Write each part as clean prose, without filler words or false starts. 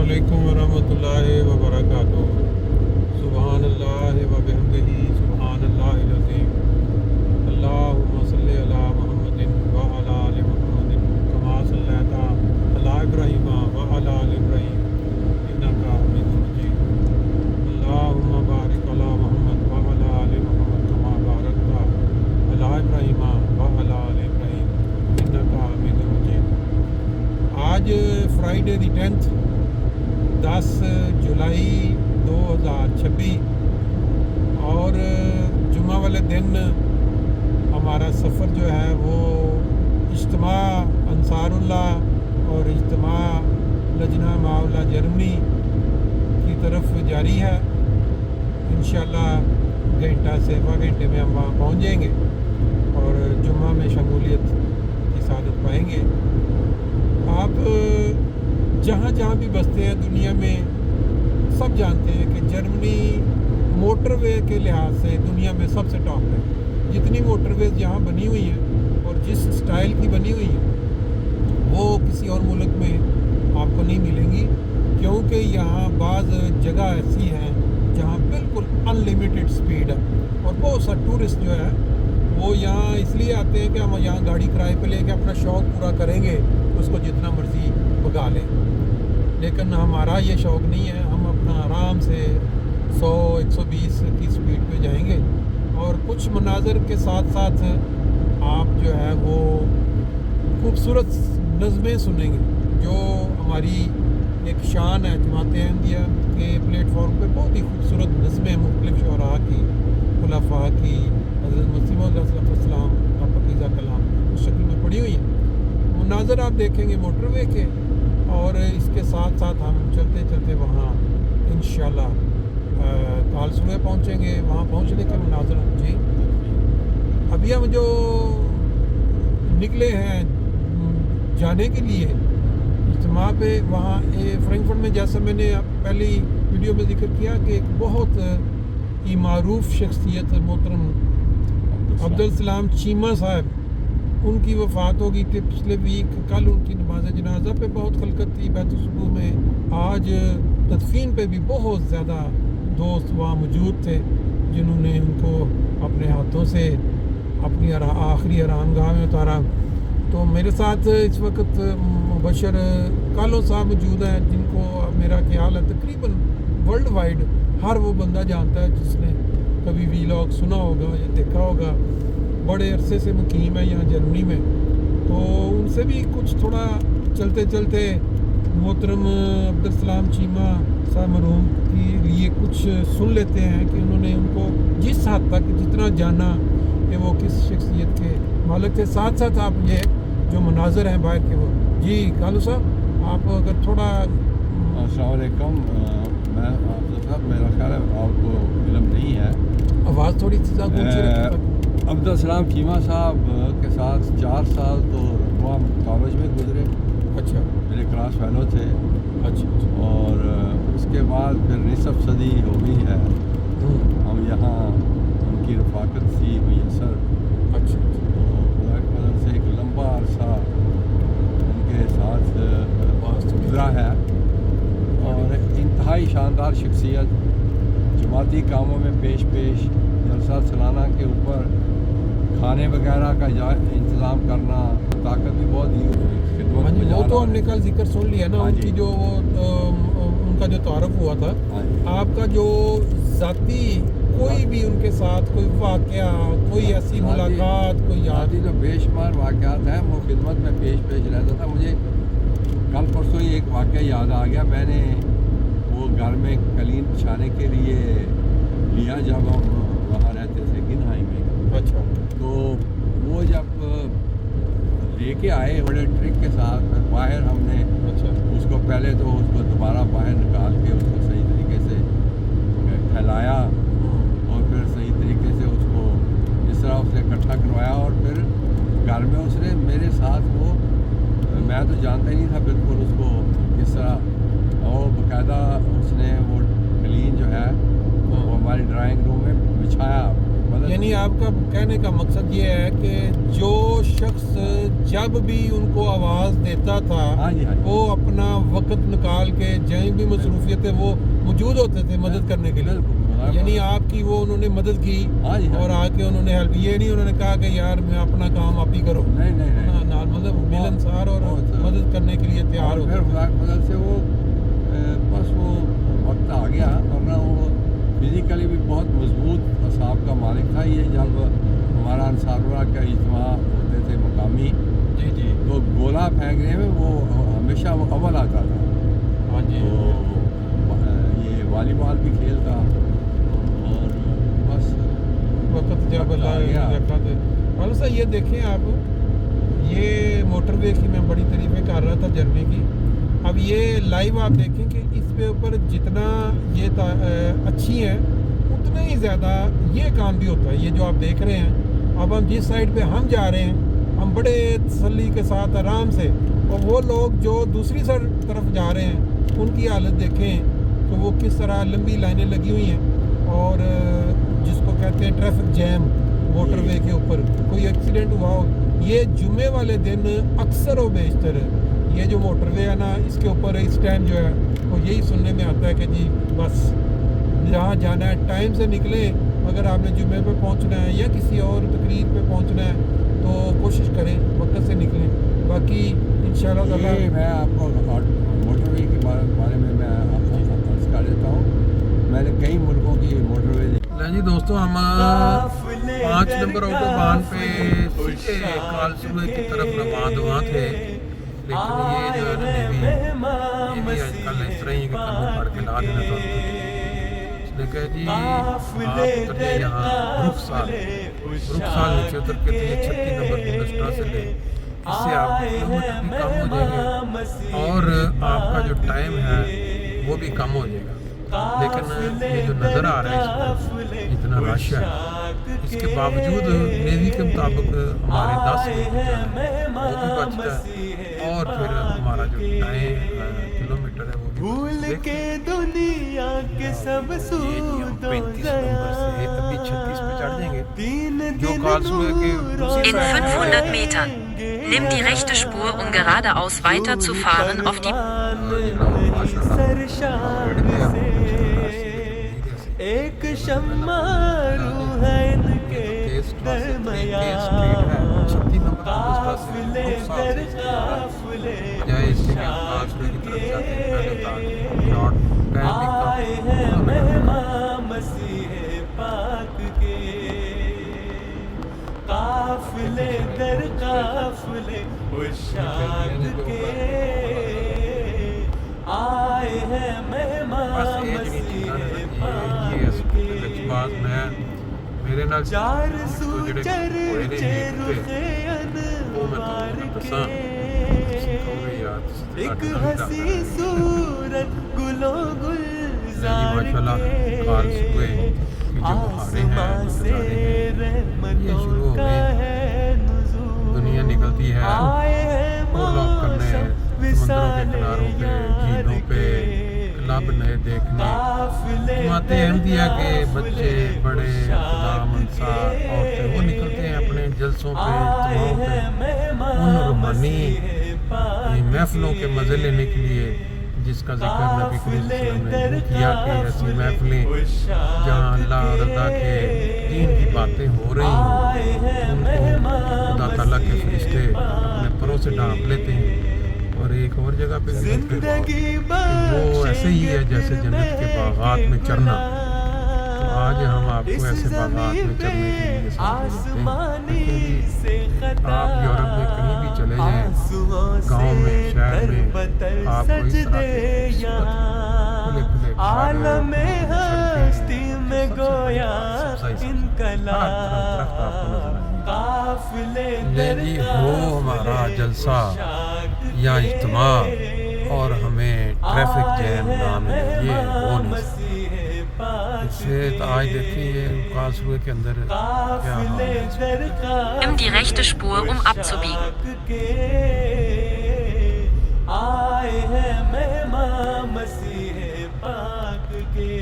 علیکم ورحمۃ اللہ وبرکاتہ۔ سبحان اللہ و بحمدہ سبحان اللہ العظیم۔ اللہم صلی علی محمد و علی آل محمد کما صلیت علی ابراہیم و علی آل ابراہیم انک حمید مجید۔ اللہم بارک علی محمد و علی آل محمد کما بارکت علی ابراہیم و علی آل ابراہیم انک حمید مجید۔ آج فرائیڈے دی 10 جولائی 2026 اور جمعہ والے دن ہمارا سفر جو ہے وہ اجتماع انصار اللہ اور اجتماع لجنہ معاولہ جرمنی کی طرف جاری ہے۔ انشاءاللہ گھنٹہ سے 1 گھنٹے میں ہم وہاں پہنچ جائیں گے اور جمعہ میں شمولیت کی سعادت پائیں گے۔ آپ جہاں جہاں بھی بستے ہیں دنیا میں سب جانتے ہیں کہ جرمنی موٹر وے کے لحاظ سے دنیا میں سب سے ٹاپ ہے۔ جتنی موٹر ویز یہاں بنی ہوئی ہیں اور جس سٹائل کی بنی ہوئی ہیں وہ کسی اور ملک میں آپ کو نہیں ملیں گی، کیونکہ یہاں بعض جگہ ایسی ہیں جہاں بالکل ان لمیٹڈ سپیڈ ہے اور بہت سا ٹورسٹ جو ہے وہ یہاں اس لیے آتے ہیں کہ ہم یہاں گاڑی کرائے پہ لے کے اپنا شوق پورا کریں گے، اس کو جتنا مرضی بگا لیں۔ لیکن ہمارا یہ شوق نہیں ہے، ہم اپنا آرام سے 100-120 کی سپیڈ پہ جائیں گے اور کچھ مناظر کے ساتھ ساتھ آپ جو ہے وہ خوبصورت نظمیں سنیں گے جو ہماری ایک شان ہے جماعت احمدیہ کے پلیٹ فارم پہ۔ بہت ہی خوبصورت نظمیں مختلف شعراء کی، خلفاء کی، حضرت مسیح موعود علیہ السلام کا پاکیزہ کلام اس شکل میں پڑھی ہوئی ہیں۔ مناظر آپ دیکھیں گے موٹر وے کے، اور اس کے ساتھ ساتھ ہم چلتے چلتے وہاں انشاءاللہ کال صبح پہنچیں گے۔ وہاں پہنچنے کے مناظر جی ابھی ہم جو نکلے ہیں جانے کے لیے اجتماع پہ، وہاں فرینکفرٹ میں، جیسا میں نے پہلی ویڈیو میں ذکر کیا کہ ایک بہت ہی معروف شخصیت محترم عبدالسلام چیمہ صاحب، ان کی وفات ہو گئی تھی پچھلے ویک۔ کل ان کی نماز جنازہ پہ بہت خلقت تھی بیت الصبح میں۔ آج تدفین پہ بھی بہت زیادہ دوست وہاں موجود تھے جنہوں نے ان کو اپنے ہاتھوں سے اپنی آخری آرامگاہ میں اتارا۔ تو میرے ساتھ اس وقت مبشر کالو صاحب موجود ہیں، جن کو میرا خیال ہے تقریباً ورلڈ وائڈ ہر وہ بندہ جانتا ہے جس نے کبھی ویلاگ سنا ہوگا یا دیکھا ہوگا۔ بڑے عرصے سے مقیم ہے یہاں جرمنی میں، تو ان سے بھی کچھ تھوڑا چلتے چلتے محترم عبدالسلام چیمہ صاحب مرحوم کے لیے کچھ سن لیتے ہیں کہ انہوں نے ان کو جس حد تک جتنا جانا کہ وہ کس شخصیت کے مالک تھے۔ ساتھ ساتھ آپ یہ جو مناظر ہیں باہر کے وہ جی کالو صاحب آپ اگر تھوڑا السلام علیکم۔ میں آپ صاحب میرا خیال ہے آپ کو علم نہیں ہے، آواز تھوڑی سی زیادہ اونچی رکھیں۔ عبدالسلام چیمہ صاحب کے ساتھ 4 سال تو وہ کالج میں گزرے۔ اچھا، میرے کلاس فیلو تھے۔ اچھا، اور اس کے بعد پھر نصف صدی ہو گئی ہے ہم یہاں ان کی رفاقت سی میسر۔ اچھا، تو خدا کے فضل سے ایک لمبا عرصہ ان کے ساتھ گزرا ہے اور انتہائی شاندار شخصیت، جماعتی کاموں میں پیش جلسہ سالانہ کے اوپر کھانے وغیرہ کا انتظام کرنا، طاقت بھی بہت ہی خدمت میں وہ تو ہم نے کل ذکر سن لیا نا، ان کی جو ان کا جو تعارف ہوا تھا۔ آپ کا جو ذاتی کوئی بھی ان کے ساتھ کوئی واقعہ، کوئی ایسی ملاقات، کوئی یاد؟ جو بے شمار واقعات ہیں وہ خدمت میں پیش رہتا تھا۔ مجھے کل پرسوں ہی ایک واقعہ یاد آ گیا۔ میں نے وہ گھر میں قالین بچھانے کے لیے لیا جب ہم وہاں رہتے تھے گنہائی میں۔ اچھا، تو وہ جب لے کے آئے بڑے ٹرک کے ساتھ، پھر باہر ہم نے اچھا، اس کو پہلے تو اس کو دوبارہ باہر نکال کے اس کو صحیح طریقے سے پھیلایا اور پھر صحیح طریقے سے اس کو اس طرح اس نے اکٹھا کروایا اور پھر گھر میں اس نے میرے ساتھ وہ میں تو جانتا ہی نہیں تھا بالکل اس کو کس طرح، اور باقاعدہ اس نے وہ قالین جو ہے وہ ہماری ڈرائنگ روم میں بچھایا۔ یعنی آپ کا کہنے کا مقصد یہ ہے کہ جو شخص جب بھی ان کو آواز دیتا تھا ہاں جی وہ اپنا وقت نکال کے جہیں بھی مصروفیت ہے وہ موجود ہوتے تھے مدد کرنے کے لیے. یعنی آپ کی وہ انہوں نے مدد کی اور آ کے انہوں نے ہیلپ. یہ نہیں انہوں نے کہا کہ یار میں اپنا کام آپ ہی کرو. نہیں مطلب ملنسار اور مدد کرنے کے لیے تیار ہو. پھر خدا کی مدد سے وہ بس وہ وقت آ گیا. ورنہ وہ فزیکلی بھی بہت مضبوط اعصاب کا مالک تھا. یہ جب ہمارا انصار اللہ کا اجتماع ہوتے تھے مقامی جی تو گولا پھینکنے میں وہ ہمیشہ وہ اول آتا تھا. ہاں جی. یہ والی بال بھی کھیلتا اور بس وقت جب اللہ رکھا تھا. والا صاحب یہ دیکھیں آپ, یہ موٹر وے کی میں بڑی تعریفیں کر رہا تھا جرمنی کی. اب یہ لائیو آپ دیکھیں کہ اس پہ اوپر جتنا یہ اچھی ہیں اتنا ہی زیادہ یہ کام بھی ہوتا ہے. یہ جو آپ دیکھ رہے ہیں اب ہم جس سائڈ پہ ہم جا رہے ہیں ہم بڑے تسلی کے ساتھ آرام سے, اور وہ لوگ جو دوسری طرف جا رہے ہیں ان کی حالت دیکھیں کہ وہ کس طرح لمبی لائنیں لگی ہوئی ہیں اور جس کو کہتے ہیں ٹریفک جیم موٹر وے کے اوپر. کوئی ایکسیڈنٹ ہوا ہو, یہ جمعے والے دن اکثر و بیشتر یہ جو موٹر وے ہے نا اس کے اوپر اس ٹائم جو ہے وہ یہی سننے میں آتا ہے کہ جی بس جہاں جانا ہے ٹائم سے نکلیں. اگر آپ نے جمعے پہ پہنچنا ہے یا کسی اور تقریب پہ پہنچنا ہے تو کوشش کریں وقت سے نکلیں. باقی انشاءاللہ تعالیٰ میں آپ کو موٹر وے کے بارے میں عرض کر دیتا ہوں. میں نے کئی ملکوں کی موٹر وے جی دوستوں ہم 5 نمبر آٹوبان پہ کالسروے کی طرف رواں تھے. لیکن یہ جو ہے نا یہ بھی آج کل اس طرح ہی کہ کلمہ پڑھ کے لا دینا تھا. اس نے کہا جی آپ اترے یہاں رخسال نیچے اتر کے تھے 36 نمبر کی نسٹرا سے لے. اس سے آپ کلومیٹر بھی کم ہو جائیں گے اور آپ کا جو ٹائم ہے وہ بھی کم ہو جائے گا. لیکن یہ جو نظر آ رہا ہے اس پر اتنا رش ہے, اس کے باوجود نیوی کے مطابق ہمارے 10 منٹ وہ بھی بچتا ہے اور پھر ہمارا جو کلومیٹر ہے وہ بھی دنیا کے سب 35 نمبر سے ابھی 36 پہ چڑھ جائیں گے جو کالسروے کے دوسری In 500 Metern. Nimm die rechte Spur, um geradeaus weiterzufahren auf die... ایک شمع روح ہے ان کے درمیان قافلے در قافلے عشاق کے آئے ہیں مہمان مسیح پاک کے. قافلے در قافلے عشاق کے آئے ہیں مہمان مسیح پاک کے. میرے نال چار سو چرچے رخ انوار کے ایک ہنسی صورت گلو گلزار کے آسمان سے رحمتوں کا ہے نزول. دنیا نکلتی ہے لوگ کرنے سمندروں کے کناروں پہ جھیلوں پہ کلب نئے دیکھنے. جماعت احمدیہ کے بچے بڑے خدام انصار عورتیں وہ نکلتے ہیں اپنے جلسوں پہ اجتماعوں پہ ان روحانی محفلوں کے مزے لینے کے لیے جس کا ذکر نبی کریم صلی اللہ علیہ وسلم نے کیا کہ ایسی محفلیں جہاں اللہ اور اللہ کے دین کی باتیں ہو رہی ہیں ان کو خدا تعالیٰ کے فرشتے اپنے پروں سے ڈھانپ لیتے ہیں. اور ایک اور جگہ پہ وہ ایسے ہی ہے جیسے جنت کے باغات میں چرنا. تو آج ہم آپ کو ایسے باغات میں چرنے کے لیے ساتھ دیتے ہیں. آپ یورپ میں کہیں بھی چلے جائیں گاؤں میں شہر میں آپ کو اس طرح کے کھلے کھلے عالم ہستی میں گویا انقلاب قافلے در جی ہو ہمارا جلسہ یا اجتماع اور ہمیں ٹریفک جیم نہ ملے یہ ہو نہیں سکتا. اس سے آج دیکھیے کالسروے کے اندر کیا حال ہے. Nimm die rechte Spur, um abzubiegen. آئے ہیں مہمان مسیح پاک کے.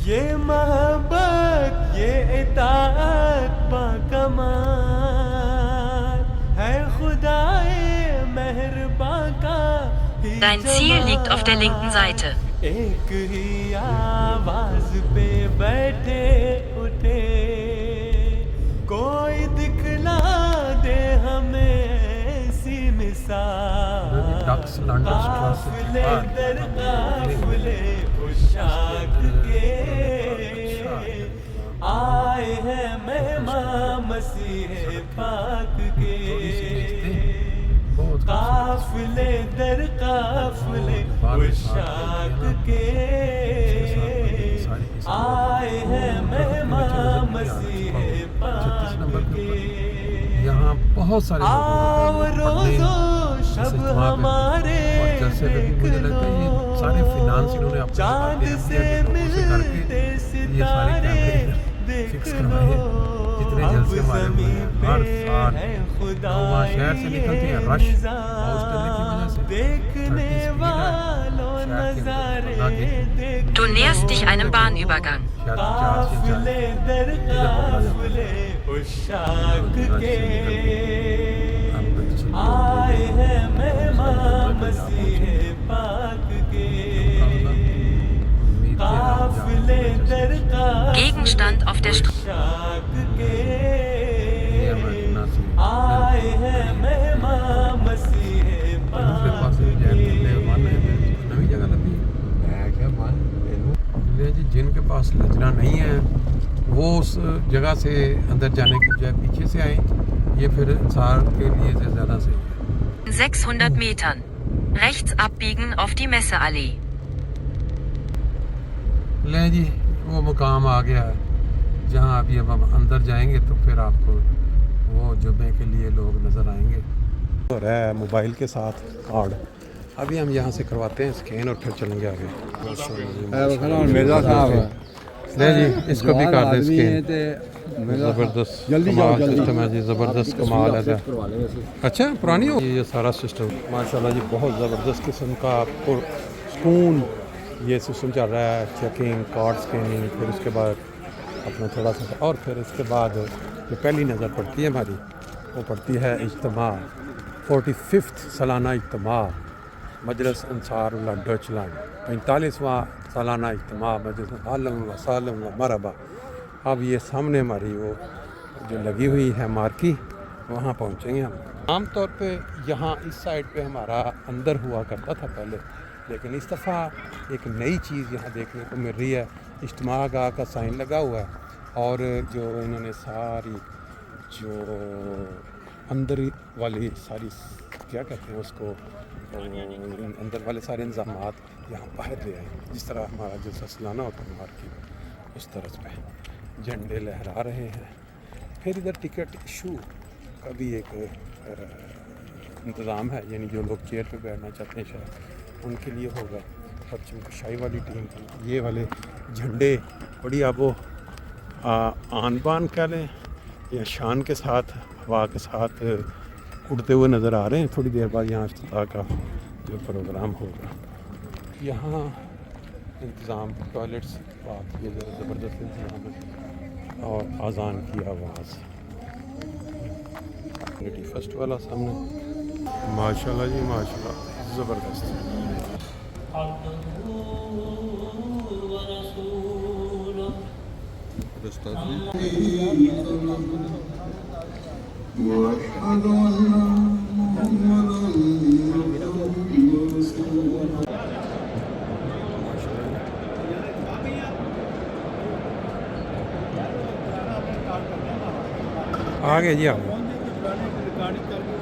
یہ محبت یہ اطاعت با کمال ہے خدائے مہرباں کا ہی Dein Ziel liegt auf der linken Seite. ایک ہی آواز پہ بیٹھے اٹھے کوئی دکھلا دے ہمیں ایسی مثال قافلے در قافلے عشاق کے آئے ہیں مہمان مسیح پاک کے قافلے در قافلے عشاق کے آئے ہیں مہمان مسیح پاک کے یہاں بہت سارے آؤ روز و شب ہمارے مجھے لگتا ہے یہ سارے فنانس انہوں نے اپنے چاند سے ملتے ستارے دیکھ لو اب زمین پہ ہے خدا دیکھنے والوں نظارے دیکھ Du näherst dich einem Bahnübergang. قافلے در قافلے عشاق کے آئے ہیں مہمان مسیح پاک کے قافلے در قافلے Gegenstand auf der Straße. عشاق کے آئے ہیں مہمان مسیح پاک کے نئی جگہ لگی جی جن کے پاس لجنا نہیں ہے وہ اس جگہ سے اندر جانے کی بجائے پیچھے سے آئیں یہ پھر انسان کے لیے زیادہ صحیح ہے 600 Metern. Rechts abbiegen auf die Messeallee. لیں جی وہ مقام آ گیا ہے جہاں ابھی اب ہم اندر جائیں گے تو پھر آپ کو وہ جمعے کے لیے لوگ نظر آئیں گے اور ہے موبائل کے ساتھ کارڈ ابھی ہم یہاں سے کرواتے ہیں اسکین اور پھر چلیں گے آگے مرزا صاحب لیں جی اس کو بھی کر دیں اسکین زبردست کمال سسٹم ہے جی زبردست کمال ہے اچھا پرانی ہو یہ سارا سسٹم ماشاءاللہ جی بہت زبردست قسم کا سکون یہ سسٹم چل رہا ہے چیکنگ کارڈ اسکیننگ پھر اس کے بعد اپنا تھوڑا سا اور پھر اس کے بعد جو پہلی نظر پڑتی ہے ہماری وہ پڑتی ہے اجتماع 45 سالانہ اجتماع مجلس انصار اللہ ڈچ لینڈ 45واں سالانہ اجتماع مجلس عالم و سالم و مرحبا اب یہ سامنے ہماری وہ جو لگی ہوئی ہے مارکی وہاں پہنچیں گے ہم عام طور پہ یہاں اس سائڈ پہ ہمارا اندر ہوا کرتا تھا پہلے لیکن اس دفعہ ایک نئی چیز یہاں دیکھنے کو مل رہی ہے اجتماع گاہ کا سائن لگا ہوا ہے اور جو انہوں نے ساری جو اندر والی ساری کیا کہتے ہیں اس کو اندر والے سارے انضامات یہاں باہر لے آئے جس طرح ہمارا جلسہ سالانہ ہوتا ہے مارکیٹ اس طرح پہ جھنڈے لہرا رہے ہیں پھر ادھر ٹکٹ ایشو کا بھی ایک انتظام ہے یعنی جو لوگ چیئر پہ بیٹھنا چاہتے ہیں شاید ان کے لیے ہوگا پرچم کشائی والی ٹیم کی یہ والے جھنڈے بڑی آب و آن بان کہہ لیں یا شان کے ساتھ ہوا کے ساتھ اڑتے ہوئے نظر آ رہے ہیں تھوڑی دیر بعد یہاں افتتاح کا جو پروگرام ہوگا یہاں انتظام ٹوائلٹس بات یہ زبردست انتظام ہے اور اذان کی آواز فرسٹ والا سامنے ماشاءاللہ جی ماشاءاللہ زبردست وأشهد أن محمدًا آگے جی آگے